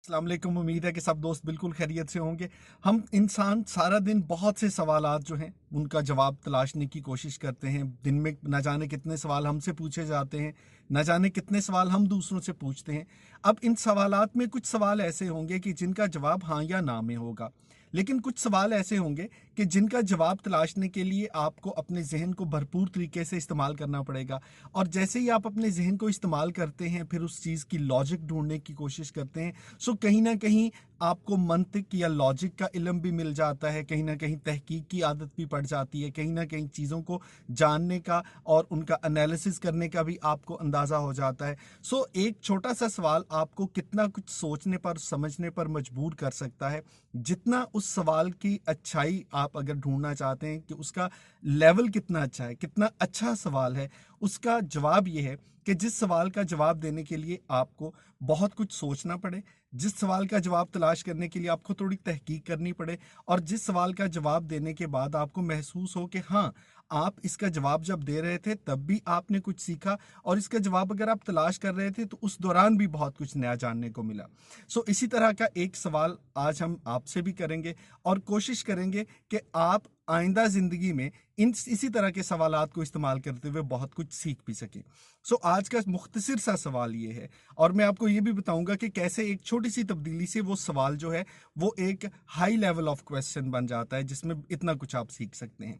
अस्सलाम वालेकुम। उम्मीद है कि सब दोस्त बिल्कुल खैरियत से होंगे। हम इंसान सारा दिन बहुत से सवालात जो हैं उनका जवाब तलाशने की कोशिश करते हैं। दिन में न जाने कितने सवाल हमसे पूछे जाते हैं, न जाने कितने सवाल हम दूसरों से पूछते हैं। अब इन सवालात में कुछ सवाल ऐसे होंगे कि जिनका जवाब हाँ या ना में होगा, लेकिन कुछ सवाल ऐसे होंगे कि जिनका जवाब तलाशने के लिए आपको अपने जहन को भरपूर तरीके से इस्तेमाल करना पड़ेगा। और जैसे ही आप अपने जहन को इस्तेमाल करते हैं, फिर उस चीज़ की लॉजिक ढूंढने की कोशिश करते हैं, सो कहीं ना कहीं आपको मंतिक या लॉजिक का इल्म भी मिल जाता है, कहीं ना कहीं तहकीक की आदत भी पड़ जाती है, कहीं ना कहीं चीज़ों को जानने का और उनका एनालिसिस करने का भी आपको अंदाज़ा हो जाता है। सो एक छोटा सा सवाल आपको कितना कुछ सोचने पर, समझने पर मजबूर कर सकता है। जितना उस सवाल की अच्छाई आप अगर ढूंढना चाहते हैं कि उसका लेवल कितना अच्छा है, कितना अच्छा सवाल है, उसका जवाब ये है कि जिस सवाल का जवाब देने के लिए आपको बहुत कुछ सोचना पड़े, जिस सवाल का जवाब तलाश करने के लिए आपको थोड़ी तहकीक करनी पड़े, और जिस सवाल का जवाब देने के बाद आपको महसूस हो कि हाँ, आप इसका जवाब जब दे रहे थे तब भी आपने कुछ सीखा, और इसका जवाब अगर आप तलाश कर रहे थे तो उस दौरान भी बहुत कुछ नया जानने को मिला। सो इसी तरह का एक सवाल आज हम आपसे भी करेंगे, और कोशिश करेंगे कि आप आइंदा ज़िंदगी में इसी तरह के सवालात को इस्तेमाल करते हुए बहुत कुछ सीख भी सकें। सो आज का मुख्तसर सा सवाल ये है, और मैं आपको ये भी बताऊंगा कि कैसे एक छोटी सी तब्दीली से वो सवाल जो है वो एक हाई लेवल ऑफ क्वेश्चन बन जाता है, जिसमें इतना कुछ आप सीख सकते हैं।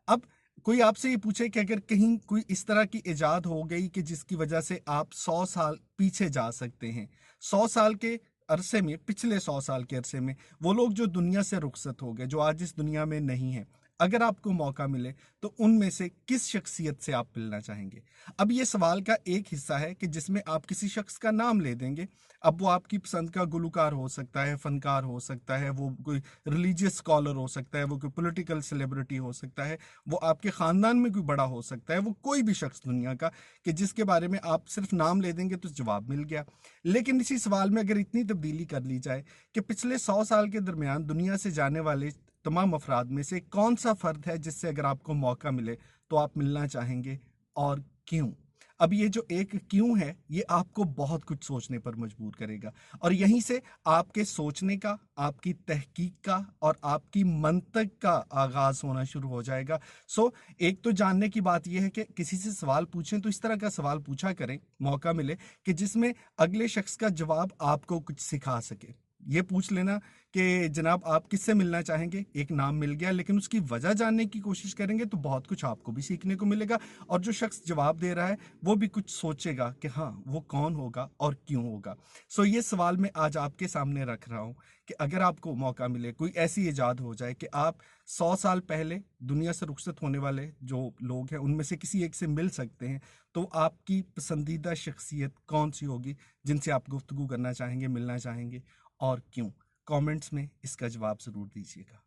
अब कोई आपसे ये पूछे कि अगर कहीं कोई इस तरह की इजाद हो गई कि जिसकी वजह से आप 100 साल पीछे जा सकते हैं, 100 साल के अरसे में, पिछले 100 साल के अरसे में, वो लोग जो दुनिया से रुखसत हो गए, जो आज इस दुनिया में नहीं है, अगर आपको मौका मिले तो उनमें से किस शख्सियत से आप मिलना चाहेंगे? अब ये सवाल का एक हिस्सा है कि जिसमें आप किसी शख्स का नाम ले देंगे। अब वो आपकी पसंद का गुलकार हो सकता है, फनकार हो सकता है, वो कोई रिलीजियस स्कॉलर हो सकता है, वो कोई पॉलिटिकल सेलिब्रिटी हो सकता है, वो आपके ख़ानदान में कोई बड़ा हो सकता है, वो कोई भी शख्स दुनिया का, कि जिसके बारे में आप सिर्फ नाम ले देंगे तो जवाब मिल गया। लेकिन इसी सवाल में अगर इतनी तब्दीली कर ली जाए कि पिछले 100 साल के दरमियान दुनिया से जाने वाले तमाम अफराद में से कौन सा फ़र्द है जिससे अगर आपको मौका मिले तो आप मिलना चाहेंगे, और क्यों? अब ये जो एक क्यों है, ये आपको बहुत कुछ सोचने पर मजबूर करेगा, और यहीं से आपके सोचने का, आपकी तहकीक का और आपकी मंतक का आगाज होना शुरू हो जाएगा। सो एक तो जानने की बात यह है कि किसी से सवाल पूछें तो इस तरह का सवाल पूछा करें, मौका मिले, कि जिसमें अगले शख्स का जवाब आपको कुछ सिखा सके। ये पूछ लेना कि जनाब आप किससे मिलना चाहेंगे, एक नाम मिल गया, लेकिन उसकी वजह जानने की कोशिश करेंगे तो बहुत कुछ आपको भी सीखने को मिलेगा, और जो शख्स जवाब दे रहा है वो भी कुछ सोचेगा कि हाँ, वो कौन होगा और क्यों होगा। सो ये सवाल मैं आज आपके सामने रख रहा हूँ कि अगर आपको मौका मिले, कोई ऐसी इजाद हो जाए कि आप 100 साल पहले दुनिया से रुखसत होने वाले जो लोग हैं उनमें से किसी एक से मिल सकते हैं, तो आपकी पसंदीदा शख्सियत कौन सी होगी जिनसे आप गुफ्तगू करना चाहेंगे, मिलना चाहेंगे, और क्यों? कमेंट्स में इसका जवाब ज़रूर दीजिएगा।